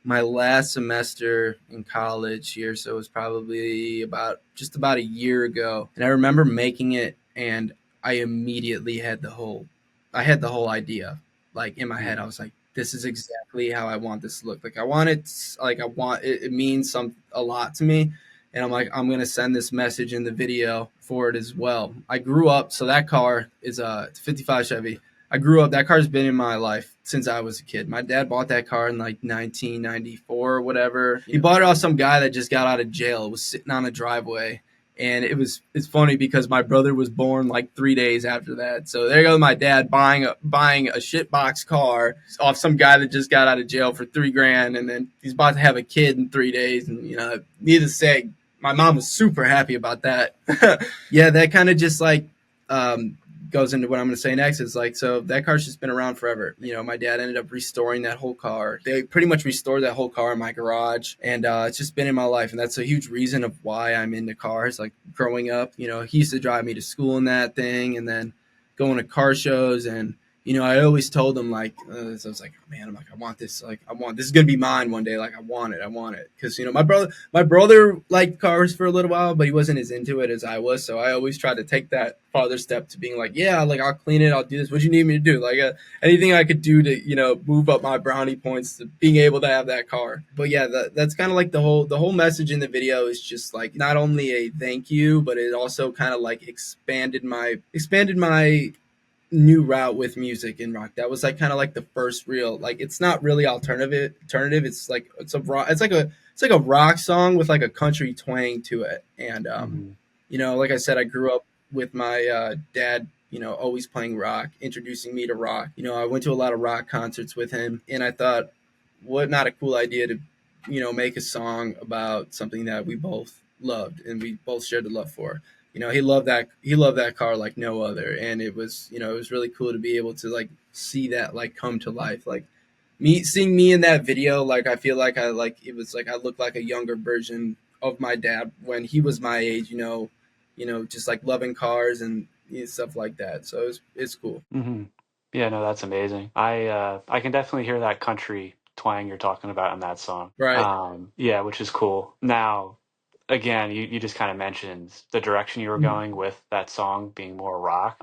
my last semester in college here, so it was probably about a year ago. And I remember making it, and I immediately had the whole idea like in my head. I Mm, was like, this is exactly how I want this to look. Like I want it, like I want it. It means a lot to me, and I'm like, I'm gonna send this message in the video for it as well. I grew up, so that car is a 55 Chevy. I grew up. That car's been in my life since I was a kid. My dad bought that car in like 1994 or whatever. He bought it off some guy that just got out of jail. It was sitting on a driveway, and it's funny because my brother was born like 3 days after that. So there goes my dad buying a shitbox car off some guy that just got out of jail for $3,000, and then he's about to have a kid in 3 days. And needless to say, my mom was super happy about that. Yeah, that kind of just like um, goes into what I'm going to say next. Is like, so that car's just been around forever. You know, my dad ended up restoring that whole car. They pretty much restored that whole car in my garage, and it's just been in my life, and that's a huge reason of why I'm into cars. Like growing up, you know, he used to drive me to school in that thing, and then going to car shows. And you know, I always told him like, so I was like, oh, man, I'm like, I want this. Like, I want this is gonna be mine one day. Like, I want it, because you know, my brother liked cars for a little while, but he wasn't as into it as I was. So I always tried to take that farther step to being like, yeah, like I'll clean it, I'll do this. What you need me to do? Like anything I could do to, you know, move up my brownie points to being able to have that car. But yeah, that's kind of like the whole message in the video is just like not only a thank you, but it also kind of like expanded my new route with music and rock. That was like kind of like the first real, like it's not really alternative. It's like it's a rock. It's like a rock song with like a country twang to it. And Hmm. you know, like I said, I grew up with my dad. You know, always playing rock, introducing me to rock. You know, I went to a lot of rock concerts with him, and I thought, what not a cool idea to, you know, make a song about something that we both loved and we both shared the love for. You know, he loved that car like no other, and it was, you know, it was really cool to be able to like see that like come to life. Like seeing me in that video, like I feel like it was like I looked like a younger version of my dad when he was my age. You know, just like loving cars and, you know, stuff like that. So it's cool. Hmm. Yeah, no, that's amazing. I can definitely hear that country twang you're talking about in that song. Right. Yeah, which is cool. Now, again, you just kind of mentioned the direction you were Mhm. going with that song being more rock.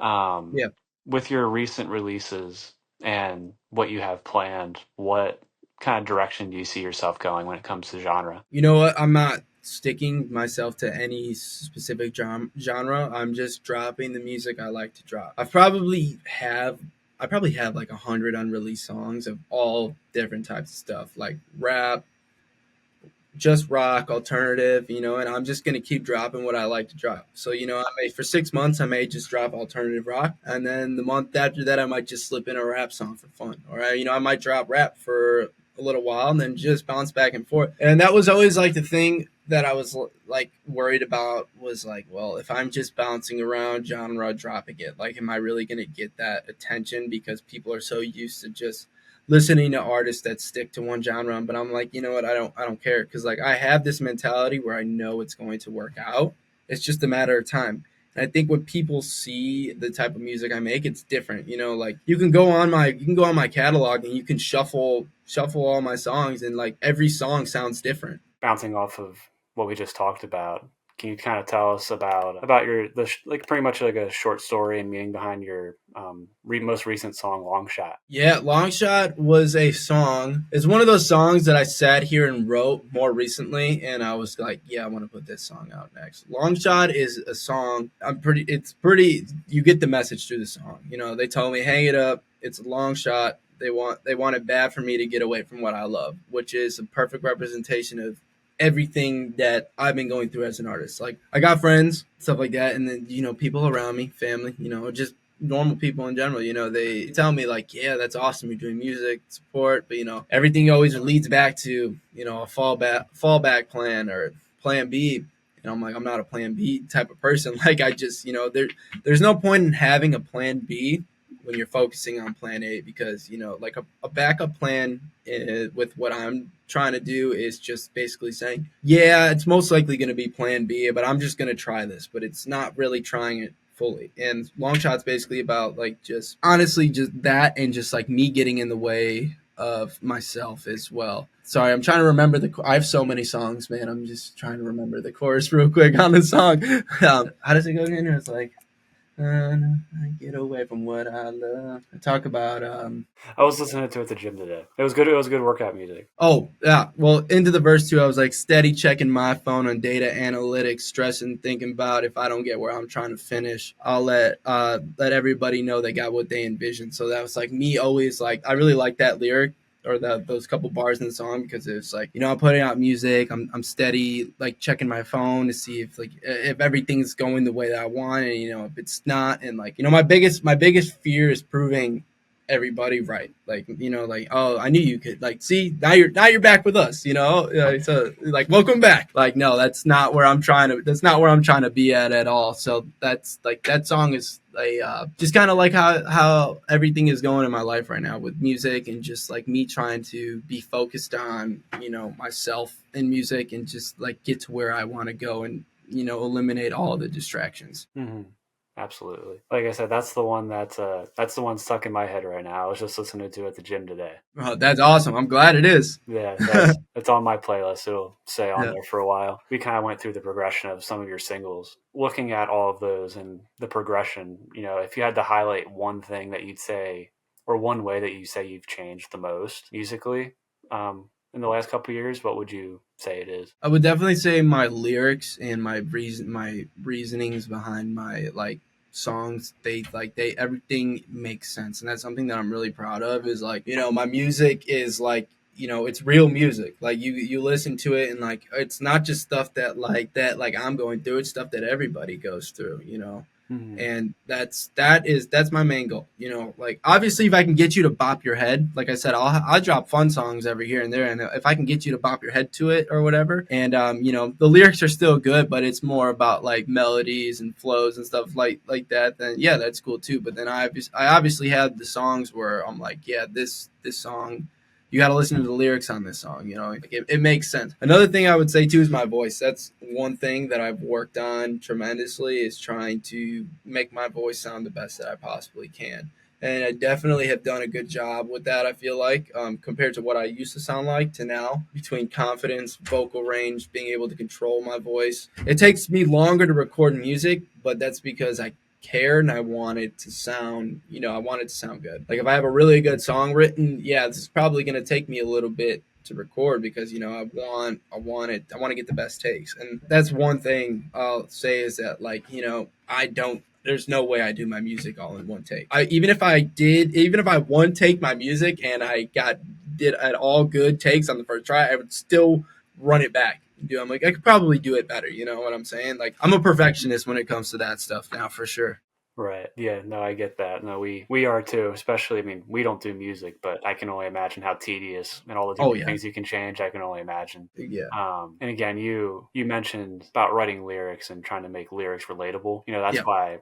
Yeah. With your recent releases and what you have planned, what kind of direction do you see yourself going when it comes to genre? You know what? I'm not sticking myself to any specific genre. I'm just dropping the music I like to drop. I probably have like 100 unreleased songs of all different types of stuff, like rap, just rock, alternative, you know, and I'm just gonna keep dropping what I like to drop. So, you know, I may for 6 months I may just drop alternative rock, and then the month after that I might just slip in a rap song for fun. Or you know, I might drop rap for a little while and then just bounce back and forth. And that was always like the thing that I was like worried about was like, well, if I'm just bouncing around genre dropping it, like am I really gonna get that attention because people are so used to just listening to artists that stick to one genre. But I'm like, you know what, I don't care, because like I have this mentality where I know it's going to work out. It's just a matter of time. And I think when people see the type of music I make, it's different. You know, like you can go on my catalog and you can shuffle all my songs, and like every song sounds different. Bouncing off of what we just talked about, can you kind of tell us about your like pretty much like a short story and meaning behind your most recent song, Long Shot? Yeah, Long Shot was a song. It's one of those songs that I sat here and wrote more recently, and I was like, yeah, I want to put this song out next. Long Shot is a song. It's pretty. You get the message through the song. You know, they told me, hang it up. It's a long shot. They want it bad for me to get away from what I love, which is a perfect representation of everything that I've been going through as an artist. Like I got friends, stuff like that, and then, you know, people around me, family, you know, just normal people in general, you know, they tell me like, yeah, that's awesome, you're doing music, support, but you know, everything always leads back to, you know, a fallback plan or plan B. And I'm like, I'm not a plan B type of person. Like I just, you know, there's no point in having a plan B when you're focusing on plan A, because, you know, like a backup plan with what I'm trying to do is just basically saying, yeah, it's most likely going to be plan B, but I'm just going to try this, but it's not really trying it fully. And Long Shot's basically about like just honestly just that, and just like me getting in the way of myself as well. Sorry, I'm trying to remember I have so many songs, man. I'm just trying to remember the chorus real quick on the song. How does it go again? It's like, I get away from what I love. I talk about I was listening to it at the gym today. It was good. It was good workout music. Oh, yeah. Well, into the verse two, I was like steady checking my phone on data analytics, stressing, thinking about if I don't get where I'm trying to finish, I'll let everybody know they got what they envisioned. So that was like me always like I really like that lyric or those couple bars in the song, because it's like, you know, I'm putting out music, I'm steady like checking my phone to see if everything's going the way that I want, and you know if it's not, and like, you know, my biggest fear is proving everybody right. Like, like, oh, I knew you could. Like, see, now you're back with us. So like, welcome back. Like, no, that's not where I'm trying to be at all. So that's like, that song is just kind of like how everything is going in my life right now with music, and just like me trying to be focused on myself in music, and just like get to where I want to go, and eliminate all the distractions. Hmm. Absolutely. Like I said, that's the one stuck in my head right now. I was just listening to it at the gym today. Oh, that's awesome. I'm glad it is. Yeah, that's it's on my playlist. It'll stay on Yeah. there for a while. We kind of went through the progression of some of your singles. Looking at all of those and the progression, if you had to highlight one thing that you'd say, or one way that you say you've changed the most musically, in the last couple of years, what would you say it is? I would definitely say my lyrics and my reasonings behind my like songs. They everything makes sense, and that's something that I'm really proud of. Is like, my music is like, it's real music. Like, you listen to it, and like, it's not just stuff that I'm going through. It's stuff that everybody goes through. Hmm. And that's my main goal. Like, obviously, if I can get you to bop your head, like I said, I'll drop fun songs every here and there, and if I can get you to bop your head to it or whatever, and the lyrics are still good, but it's more about like melodies and flows and stuff like that, then yeah, that's cool too. But then I obviously have the songs where I'm like, yeah, this song, you got to listen to the lyrics on this song. Like, it makes sense. Another thing I would say too is my voice. That's one thing that I've worked on tremendously, is trying to make my voice sound the best that I possibly can. And I definitely have done a good job with that, I feel like, compared to what I used to sound like to now, between confidence, vocal range, being able to control my voice. It takes me longer to record music, but that's because I care, and I want it to sound, good. Like, if I have a really good song written, yeah, this is probably going to take me a little bit to record, because I want to get the best takes. And that's one thing I'll say, is that, like, I don't there's no way I do my music all in one take. Even if I one take my music and did at all good takes on the first try, I would still run it back. I'm like, I could probably do it better. You know what I'm saying? Like, I'm a perfectionist when it comes to that stuff now, for sure. Right. Yeah, no, I get that. No, we are too, especially, I mean, we don't do music, but I can only imagine how tedious and all the Oh different yeah, things you can change. I can only imagine. yeah, And again, you mentioned about writing lyrics and trying to make lyrics relatable. yeah.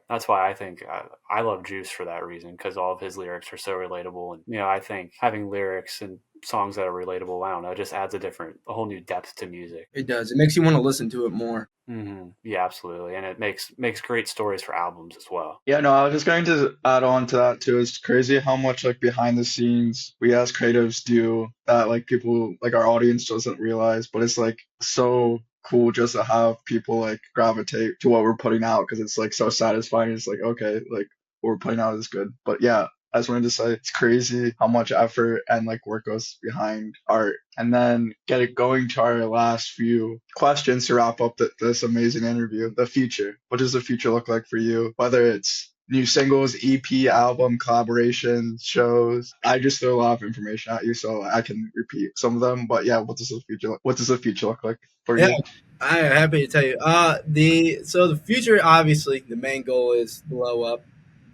That's why I think I love Juice for that reason, because all of his lyrics are so relatable. And I think having lyrics and songs that are relatable, I don't know, it just adds a whole new depth to music. It does. It makes you want to listen to it more. Hmm. Yeah, absolutely, and it makes great stories for albums as well. Yeah, no, I was just going to add on to that too. It's crazy how much like behind the scenes we as creatives do that like people like our audience doesn't realize, but it's like so cool just to have people like gravitate to what we're putting out because it's like so satisfying. It's like okay, like what we're putting out is good. But yeah, I just wanted to say it's crazy how much effort and like work goes behind art. And then get it going to our last few questions to wrap up this amazing interview. The future. What does the future look like for you? Whether it's new singles, EP, album, collaborations, shows. I just threw a lot of information at you, so I can repeat some of them. But yeah, what does the future look like for Yeah, you? I am happy to tell you. The future, obviously, the main goal is blow up,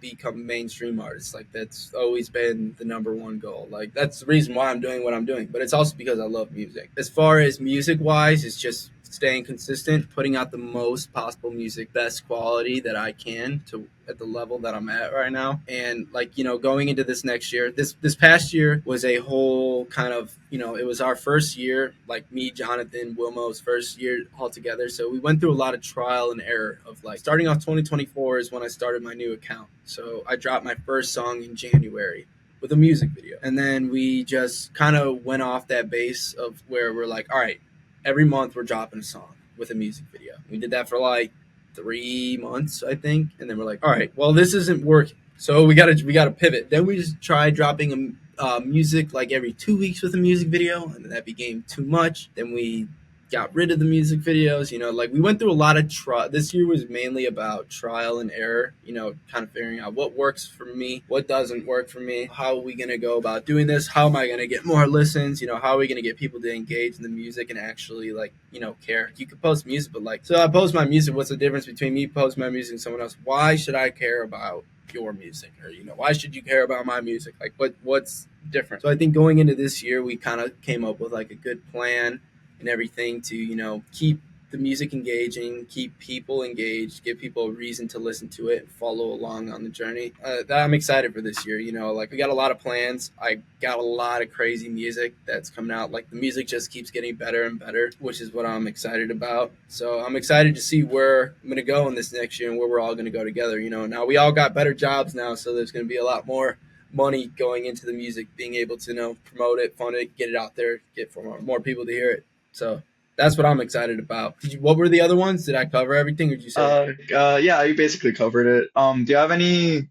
become mainstream artists. Like, that's always been the number one goal. Like, that's the reason why I'm doing what I'm doing. But it's also because I love music. As far as music wise, it's just staying consistent, putting out the most possible music, best quality that I can, to at the level that I'm at right now. And like, going into this next year, this past year was a whole kind of, it was our first year, like me, Jonathan, Wilmo's first year all together. So we went through a lot of trial and error of like, starting off 2024 is when I started my new account. So I dropped my first song in January with a music video. And then we just kind of went off that base of where we're like, all right, every month we're dropping a song with a music video. We did that for like 3 months, I think, and then we're like, all right, well, this isn't working, so we gotta pivot. Then we just tried dropping music like every 2 weeks with a music video, and that became too much. Then we got rid of the music videos. Like, we went through a lot of this year was mainly about trial and error, kind of figuring out what works for me, what doesn't work for me, how are we going to go about doing this, how am I going to get more listens, how are we going to get people to engage in the music and actually, like, care. You could post music, but like, so I post my music, what's the difference between me posting my music and someone else? Why should I care about your music, or why should you care about my music? Like what's different? So I think going into this year, we kind of came up with like a good plan and everything to keep the music engaging, keep people engaged, give people a reason to listen to it, and follow along on the journey. That I'm excited for this year. Like we got a lot of plans. I got a lot of crazy music that's coming out. Like the music just keeps getting better and better, which is what I'm excited about. So I'm excited to see where I'm gonna go in this next year and where we're all gonna go together. Now we all got better jobs now, so there's gonna be a lot more money going into the music, being able to promote it, fund it, get it out there, get for more people to hear it. So that's what I'm excited about. What were the other ones? Did I cover everything, or did you say? Yeah, you basically covered it. Do you have any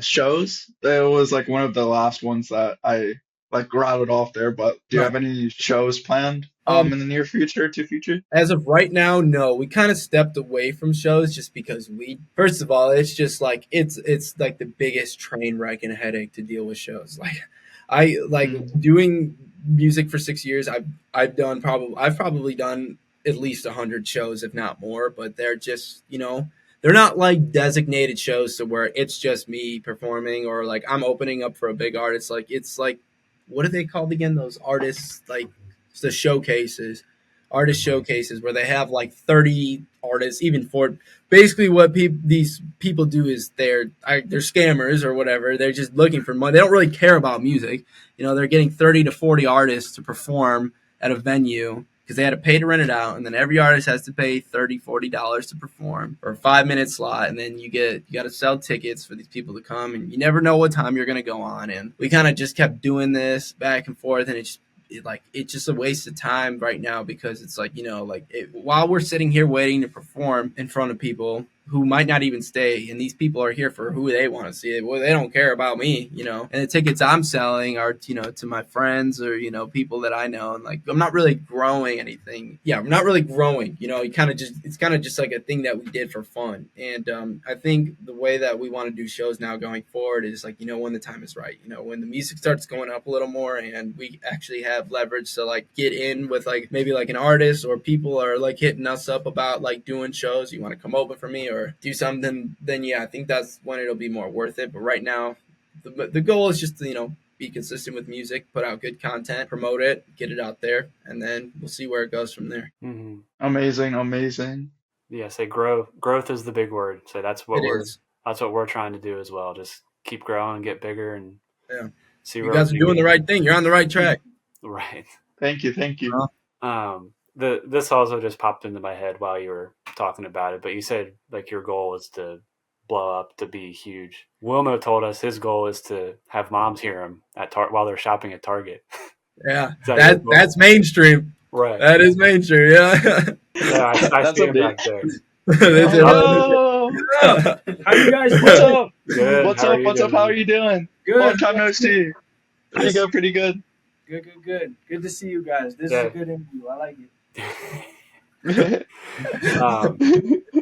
shows? It was like one of the last ones that I like rattled off there, but do you Right. have any shows planned in the near future to future? As of right now, no. We kind of stepped away from shows just because first of all, it's just like it's like the biggest train wreck and headache to deal with shows. Like I like Mm, doing music for 6 years. I've probably done at least 100 shows, if not more. But they're just they're not like designated shows to where it's just me performing or like I'm opening up for a big artist. Like it's like what are they called again? Those artists like the showcases, artist showcases where they have like 30 artists, even for basically what these people do is they're scammers or whatever. They're just looking for money. They don't really care about music. They're getting 30 to 40 artists to perform at a venue because they had to pay to rent it out, and then every artist has to pay $30-$40 to perform for a 5 minute slot, and then you got to sell tickets for these people to come, and you never know what time you're going to go on. And we kind of just kept doing this back and forth, and it's just a waste of time right now because it's like while we're sitting here waiting to perform in front of people who might not even stay, and these people are here for who they want to see it. Well, they don't care about me, and the tickets I'm selling are to my friends or people that I know, and like I'm not really growing anything. Yeah, I'm not really growing. It's kind of just like a thing that we did for fun. And I think the way that we want to do shows now going forward is like when the time is right, when the music starts going up a little more and we actually have leverage to like get in with like maybe like an artist, or people are like hitting us up about like doing shows, you want to come open for me or do something, then yeah, I think that's when it'll be more worth it. But right now the goal is just to be consistent with music, put out good content, promote it, get it out there, and then we'll see where it goes from there. Hmm. amazing, amazing. Yeah, say growth is the big word. So It is. that's what we're trying to do as well. Just keep growing and get bigger and Yeah, see you where we guys are can doing the get. right thing. You're on the right track. Right. Thank you, thank you. This also just popped into my head while you were talking about it, but you said like your goal is to blow up, to be huge. Wilmo told us his goal is to have moms hear him while they're shopping at Target. Yeah, Is that your goal? that's mainstream. Right. That is mainstream. Yeah. Yeah, I That's see a him big. back there. They Oh say, no! how you guys What's doing? up? Good. What's How are up? you What's up? How are doing? you doing? Long Good, time no see. Pretty good, pretty good. good. Good to see you guys. This is Yeah. a good interview. I like it. um,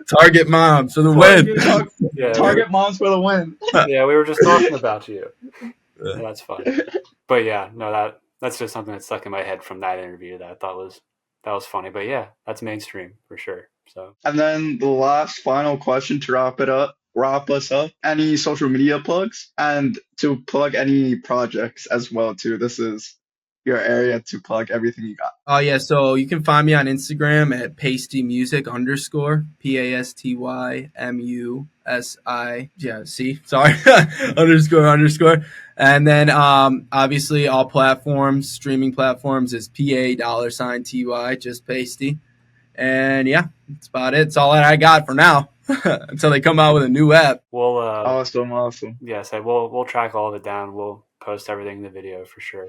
Target moms for the Well, win. Tar- yeah, Target moms for the win. we were just talking about you. Yeah, that's fun. But yeah, no, that's just something that stuck in my head from that interview that I thought was funny. But yeah, that's mainstream for sure. So And then the last final question to wrap us up. Any social media plugs and to plug any projects as well too. This is your area to plug everything you got. Oh yeah, so you can find me on Instagram at pastymusic _ PASTYMUSI. Yeah, see, sorry, underscore. And then obviously all platforms, streaming platforms is PA $TY, just pasty. And yeah, that's about it. It's all that I got for now until they come out with a new app. we'll Awesome, awesome. we'll track all of it down. We'll post everything in the video for sure.